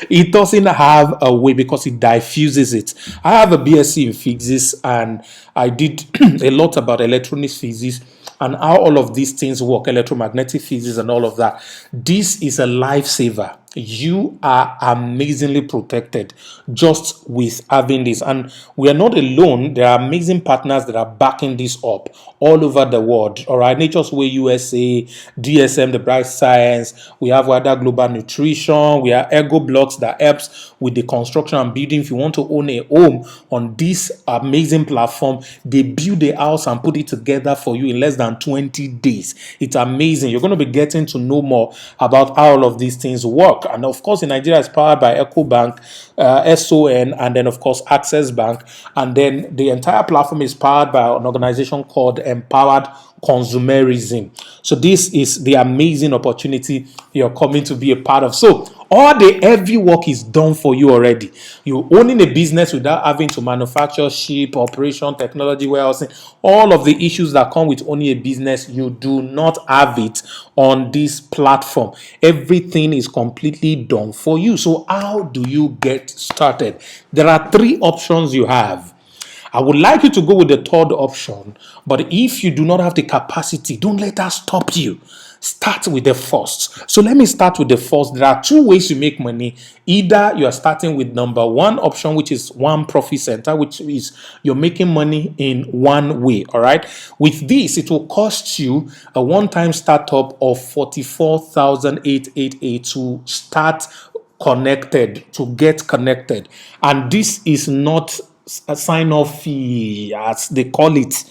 It doesn't have a way because it diffuses it. I have a BSc in physics and I did a lot about electronics physics and how all of these things work, electromagnetic physics and all of that. This is a lifesaver. You are amazingly protected just with having this. And we are not alone. There are amazing partners that are backing this up all over the world. All right, Nature's Way USA, DSM, the Bright Science. We have Wada Global Nutrition. We have Ergo Blocks that helps with the construction and building. If you want to own a home on this amazing platform, they build a house and put it together for you in less than 20 days. It's amazing. You're going to be getting to know more about how all of these things work. And of course, in Nigeria, it's powered by EcoBank, SON, and then of course Access Bank. And then the entire platform is powered by an organization called Empowered Consumerism. So this is the amazing opportunity you're coming to be a part of. So all the heavy work is done for you already. You're owning a business without having to manufacture, ship, operation, technology, warehousing, all of the issues that come with owning a business. You do not have it on this platform. Everything is completely done for you. So how do you get started? There are three options you have. I would like you to go with the third option, but if you do not have the capacity, don't let that stop you. Start with the first. So let me start with the first. There are two ways you make money. Either you are starting with number one option, which is one profit center, which is you're making money in one way. All right. With this, it will cost you a one-time startup of 44,888 to start connected, to get connected. And this is not a sign-off fee, as they call it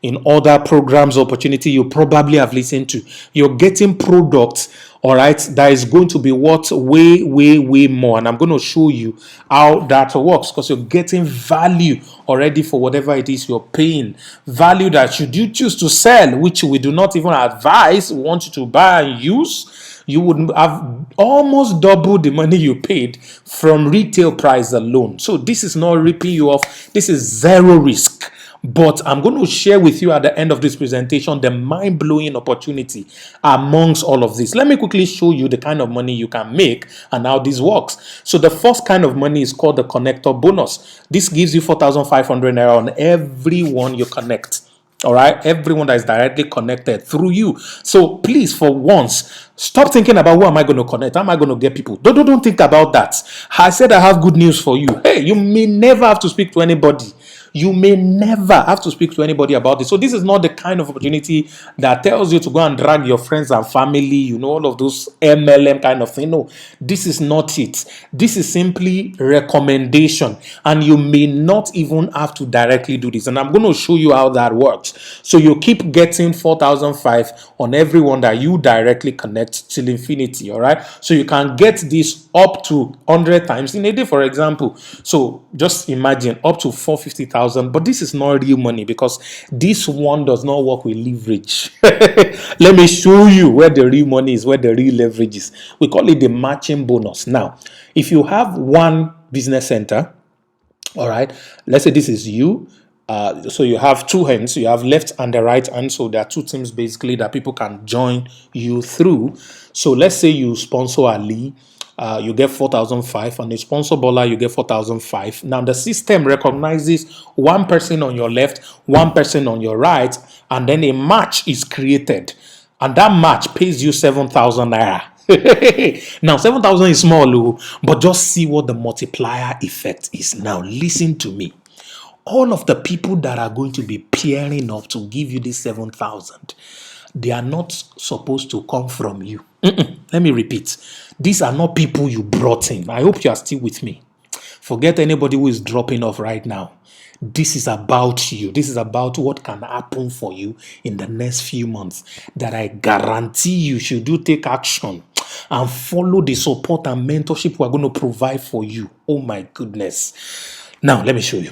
in other programs, opportunity you probably have listened to. You're getting products, all right, that is going to be worth way more. And I'm going to show you how that works, because you're getting value already for whatever it is you're paying. Value that should you choose to sell, which we do not even advise, we want you to buy and use, you would have almost double the money you paid from retail price alone. So this is not ripping you off. This is zero risk. But I'm going to share with you at the end of this presentation the mind-blowing opportunity amongst all of this. Let me quickly show you the kind of money you can make and how this works. So the first kind of money is called the connector bonus. This gives you 4,500 naira on everyone you connect. All right, everyone that is directly connected through you. So please, for once, stop thinking about who am I going to connect? How am I going to get people? Don't think about that. I said I have good news for you. Hey, you may never have to speak to anybody. You may never have to speak to anybody about this. So this is not the kind of opportunity that tells you to go and drag your friends and family, you know, all of those MLM kind of thing. No, this is not it. This is simply recommendation. And you may not even have to directly do this. And I'm going to show you how that works. So you keep getting 4,005 on everyone that you directly connect till infinity. All right. So you can get this up to 100 times in a day, for example. So just imagine up to 450,000 7,000, but this is not real money because this one does not work with leverage. Let me show you where the real money is, where the real leverage is. We call it the matching bonus. Now, if you have one business center, all right, let's say this is you. So you have two hands, you have left and the right hand. So there are two teams basically that people can join you through. So let's say you sponsor Ali, you get 4,005, and you sponsor Bola, you get 4,005. Now the system recognizes one person on your left, one person on your right, and then a match is created, and that match pays you 7,000 naira. Now 7,000 is small, but just see what the multiplier effect is. Now listen to me. All of the people that are going to be pairing up to give you this 7,000, they are not supposed to come from you. Let me repeat. These are not people you brought in. I hope you are still with me. Forget anybody who is dropping off right now. This is about you. This is about what can happen for you in the next few months that I guarantee you should do take action and follow the support and mentorship we're going to provide for you. Oh my goodness. Now, let me show you.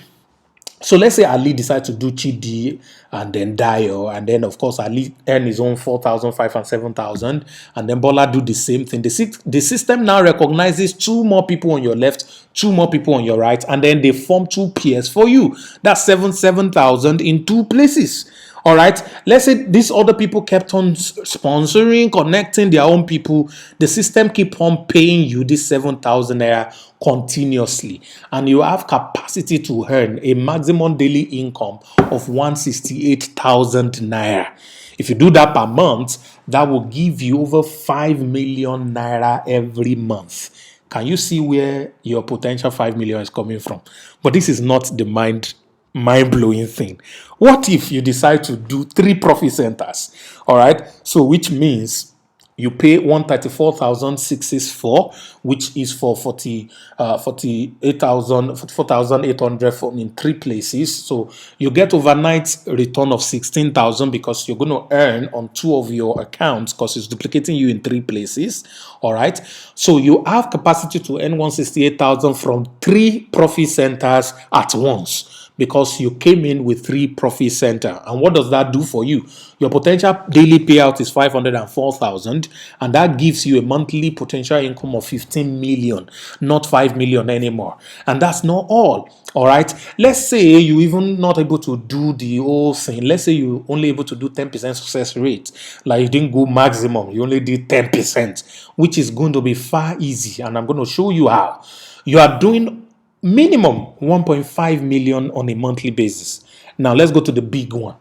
So let's say Ali decides to do Chidi and then Dio, and then of course Ali earn his own 4,005 and 7,000, and then Bola do the same thing. The system now recognizes two more people on your left, two more people on your right, and then they form two pairs for you. That's 7,000 in two places. All right, let's say these other people kept on sponsoring, connecting their own people. The system keep on paying you this 7,000 naira continuously, and you have capacity to earn a maximum daily income of 168,000 naira. If you do that per month, that will give you over 5 million naira every month. Can you see where your potential 5 million is coming from? But this is not the mind-blowing thing. What if you decide to do 3 profit centers? All right, so which means you pay 134,664, which is for 4,800 in 3 places. So you get overnight return of 16,000 because you're going to earn on 2 of your accounts because it's duplicating you in 3 places. All right, so you have capacity to earn 168,000 from 3 profit centers at once, because you came in with 3 profit center. And what does that do for you? Your potential daily payout is 504,000, and that gives you a monthly potential income of 15 million, not 5 million anymore. And that's not all. All right, let's say you even not able to do the whole thing. Let's say you only able to do 10% success rate, like you didn't go maximum, you only did 10%, which is going to be far easy, and I'm going to show you how. You are doing minimum 1.5 million on a monthly basis. Now let's go to the big one.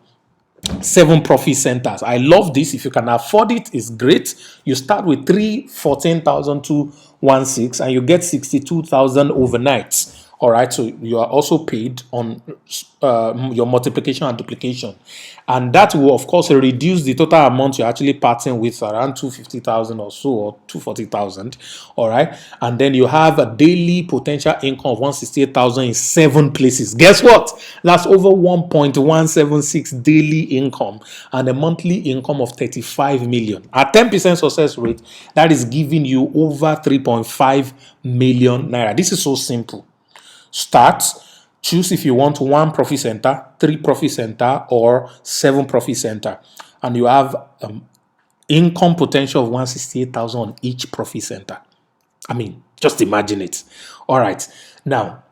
7 profit centers. I love this. If you can afford it, it's great. You start with 14,216 and you get 62,000 overnight. All right, so you are also paid on your multiplication and duplication, and that will of course reduce the total amount you're actually parting with around 250,000 or so, or 240,000. All right, and then you have a daily potential income of 168,000 in 7 places. Guess what? That's over 1.176 daily income and a monthly income of 35 million at 10% success rate. That is giving you over 3.5 million naira. This is so simple. Start, choose if you want 1 profit center, 3 profit center, or 7 profit center, and you have income potential of 168,000 on each profit center. I mean, just imagine it. All right, now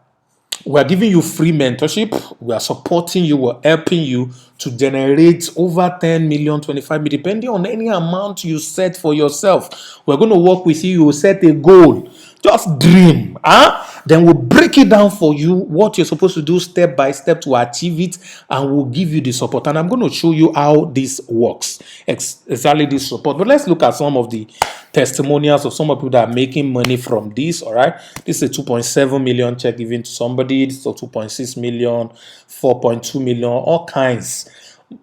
we're giving you free mentorship. We are supporting you. We're helping you to generate over 10 million, 25 million, depending on any amount you set for yourself. We're going to work with you. You will set a goal. Just dream. Then we'll break it down for you, what you're supposed to do step by step to achieve it, and we'll give you the support. And I'm going to show you how this works, exactly this support. But let's look at some of the testimonials of some of people that are making money from this. All right, this is a 2.7 million check given to somebody. This is a 2.6 million, 4.2 million, all kinds.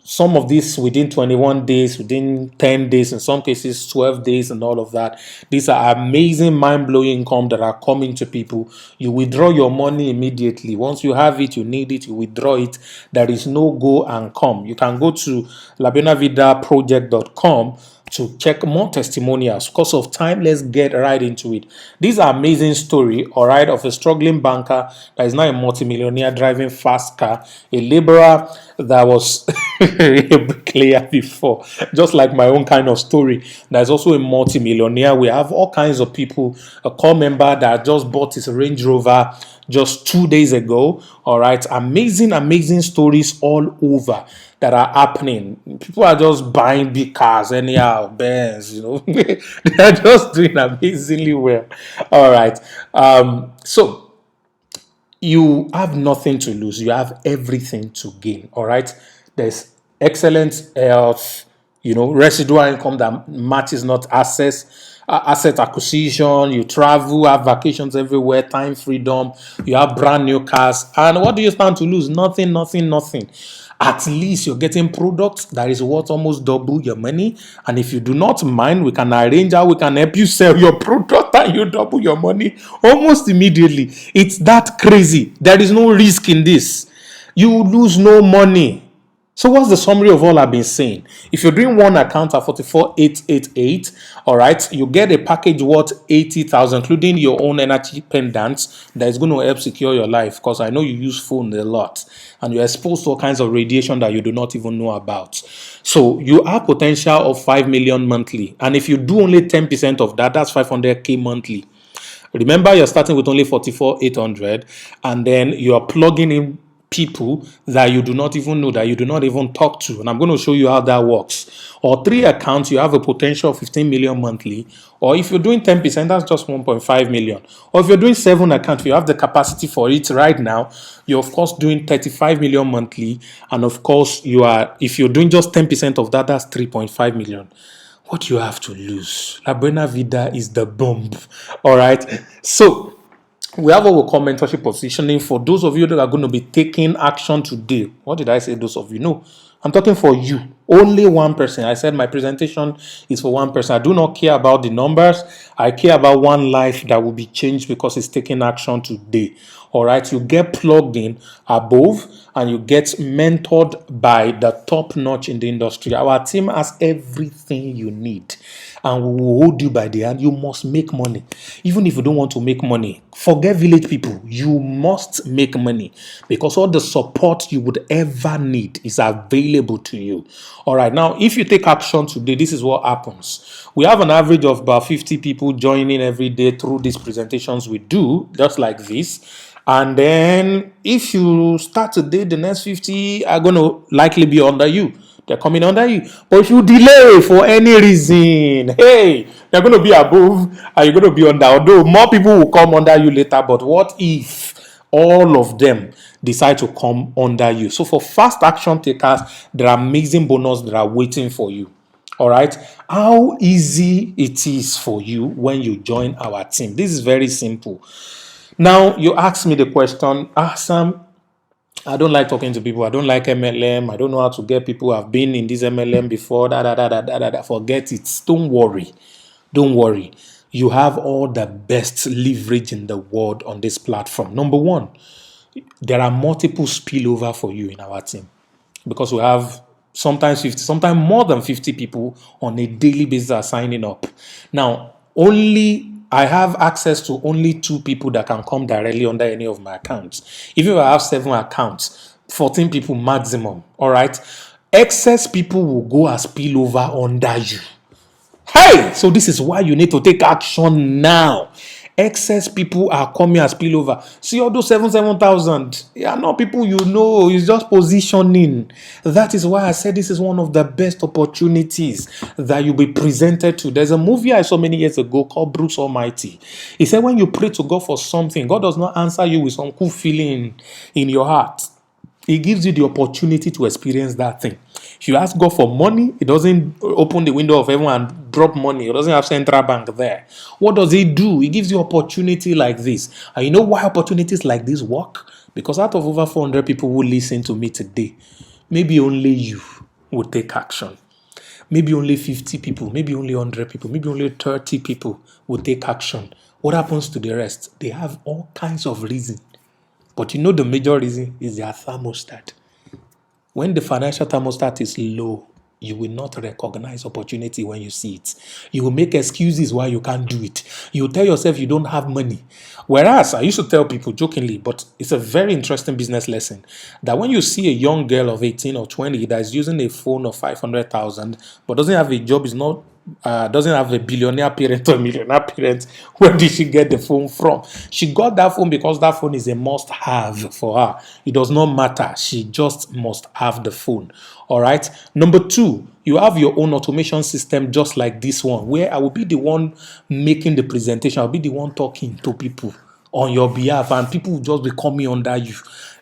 Some of this within 21 days, within 10 days, in some cases 12 days, and all of that. These are amazing, mind-blowing income that are coming to people. You withdraw your money immediately. Once you have it, you need it, you withdraw it. There is no go and come. You can go to labenavidaproject.com to check more testimonials. Because of time, let's get right into it. This is an amazing story, all right, of a struggling banker that is now a multimillionaire driving fast car, a laborer that was a bricklayer before, just like my own kind of story. There's also a multimillionaire. We have all kinds of people, a core member that just bought his Range Rover just 2 days ago. All right, amazing stories all over that are happening. People are just buying big cars anyhow, Benz, they are just doing amazingly well. All right, so you have nothing to lose, you have everything to gain. All right, there's excellent health, residual income that matches not asset acquisition. You travel, have vacations everywhere, time freedom, you have brand new cars, and what do you stand to lose? Nothing. At least you're getting products that is worth almost double your money. And if you do not mind, we can arrange how we can help you sell your product and you double your money almost immediately. It's that crazy. There is no risk in this. You lose no money. So what's the summary of all I've been saying? If you're doing one account at 44,888, all right, you get a package worth 80,000, including your own energy pendants that is going to help secure your life, because I know you use phone a lot and you're exposed to all kinds of radiation that you do not even know about. So you have potential of 5 million monthly. And if you do only 10% of that, that's 500K monthly. Remember, you're starting with only 44,800, and then you're plugging in people that you do not even know, that you do not even talk to. And I'm going to show you how that works. Or 3 accounts, you have a potential of 15 million monthly. Or if you're doing 10%, that's just 1.5 million. Or if you're doing 7 accounts, you have the capacity for it right now. You're, of course, doing 35 million monthly. And of course, if you're doing just 10% of that, that's 3.5 million. What do you have to lose? La Buena Vida is the bomb. All right. So we have what we call mentorship positioning. For those of you that are going to be taking action today, what did I say? Those of you, no, I'm talking for you. Only one person. I said my presentation is for one person. I do not care about the numbers. I care about one life that will be changed because it's taking action today. All right, you get plugged in above and you get mentored by the top notch in the industry. Our team has everything you need and we will hold you by the hand. You must make money. Even if you don't want to make money, forget village people. You must make money because all the support you would ever need is available to you. All right, now if you take action today, this is what happens. We have an average of about 50 people joining every day through these presentations we do, just like this. And then if you start today, the next 50 are going to likely be under you. They're coming under you. But if you delay for any reason, hey, they're going to be above and you're going to be under. Although more people will come under you later, but what if all of them decide to come under you? So for fast action takers, there are amazing bonus that are waiting for you. All right. How easy it is for you when you join our team. This is very simple. Now, you ask me the question, Sam, I don't like talking to people. I don't like MLM. I don't know how to get people who have been in this MLM before. Forget it. Don't worry. Don't worry. You have all the best leverage in the world on this platform. Number one, there are multiple spillover for you in our team because we have sometimes 50, sometimes more than 50 people on a daily basis are signing up. Now, I have access to only 2 people that can come directly under any of my accounts. Even if I have 7 accounts, 14 people maximum. All right. Excess people will go as spillover under you. Hey, so this is why you need to take action now. Excess people are coming as spillover. See all those 7,000. Yeah, not people you know. It's just positioning. That is why I said this is one of the best opportunities that you'll be presented to. There's a movie I saw many years ago called Bruce Almighty. He said when you pray to God for something, God does not answer you with some cool feeling in your heart. He gives you the opportunity to experience that thing. If you ask God for money, He doesn't open the window of heaven and drop money. He doesn't have central bank there. What does He do? He gives you opportunity like this. And you know why opportunities like this work? Because out of over 400 people who listen to me today, maybe only you will take action. Maybe only 50 people, maybe only 100 people, maybe only 30 people will take action. What happens to the rest? They have all kinds of reasons. But you know the major reason is their thermostat. When the financial thermostat is low, you will not recognize opportunity when you see it. You will make excuses why you can't do it. You will tell yourself you don't have money. Whereas I used to tell people jokingly, but it's a very interesting business lesson, that when you see a young girl of 18 or 20 that is using a phone of 500,000 but doesn't have a job, is not doesn't have a billionaire parent or millionaire parent, where did she get the phone from? She got that phone because that phone is a must have for her. It does not matter. She just must have the phone. All right. Number two, you have your own automation system just like this one, where I will be the one making the presentation. I'll be the one talking to people on your behalf, and people will just be coming under you.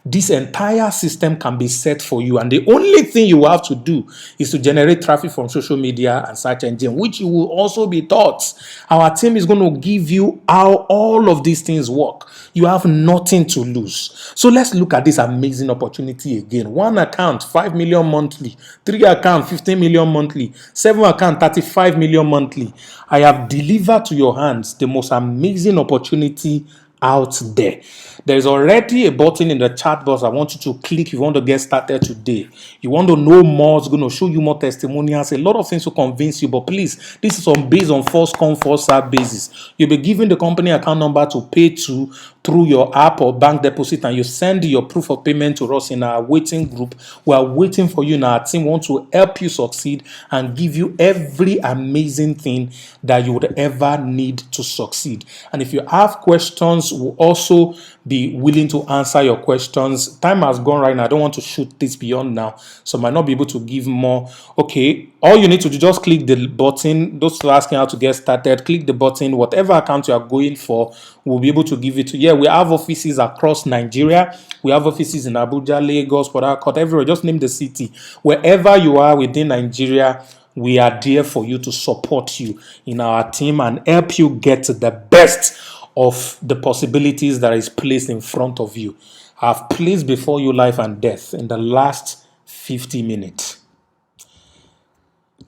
This entire system can be set for you, and the only thing you have to do is to generate traffic from social media and search engine, which you will also be taught. Our team is going to give you how all of these things work. You have nothing to lose. So let's look at this amazing opportunity again. One account, 5 million monthly. Three account, 15 million monthly. Seven account, 35 million monthly. I have delivered to your hands the most amazing opportunity out there. There's already a button in the chat box I want you to click if you want to get started today. You want to know more, it's going to show you more testimonials, a lot of things to convince you. But please, this is based on first come, first serve basis. You'll be given the company account number to pay to through your app or bank deposit, and you send your proof of payment to us in our waiting group. We are waiting for you in our team. We want to help you succeed and give you every amazing thing that you would ever need to succeed. And if you have questions, we'll also be willing to answer your questions. Time has gone right now. I don't want to shoot this beyond now, so I might not be able to give more. Okay, all you need to do, just click the button. Those who are asking how to get started, click the button. Whatever account you are going for, we'll be able to give it to you. Yeah, we have offices across Nigeria. We have offices in Abuja, Lagos, Port Harcourt, everywhere. Just name the city. Wherever you are within Nigeria, we are there for you to support you in our team and help you get the best of the possibilities that is placed in front of you. I've placed before you life and death in the last 50 minutes.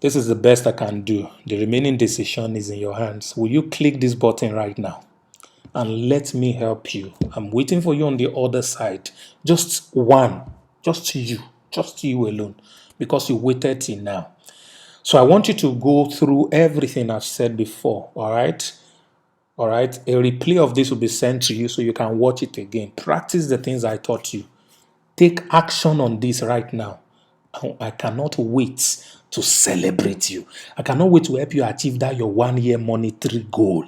This is the best I can do. The remaining decision is in your hands. Will you click this button right now and let me help you? I'm waiting for you on the other side. Just one, just you alone, because you waited till now. So I want you to go through everything I've said before, all right? All right, a replay of this will be sent to you so you can watch it again. Practice the things I taught you. Take action on this right now. I cannot wait to celebrate you. I cannot wait to help you achieve that your 1 year monetary goal,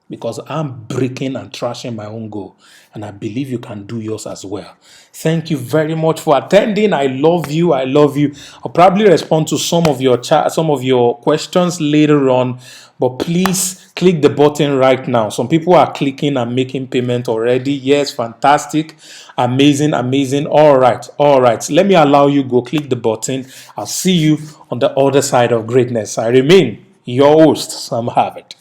because I'm breaking and trashing my own goal, and I believe you can do yours as well. Thank you very much for attending. I love you. I love you. I'll probably respond to some of your questions later on, but please click the button right now. Some people are clicking and making payment already. Yes, fantastic, amazing, amazing. All right. Let me allow you go click the button. I'll see you on the other side of greatness. I remain your host, Sam Harvard.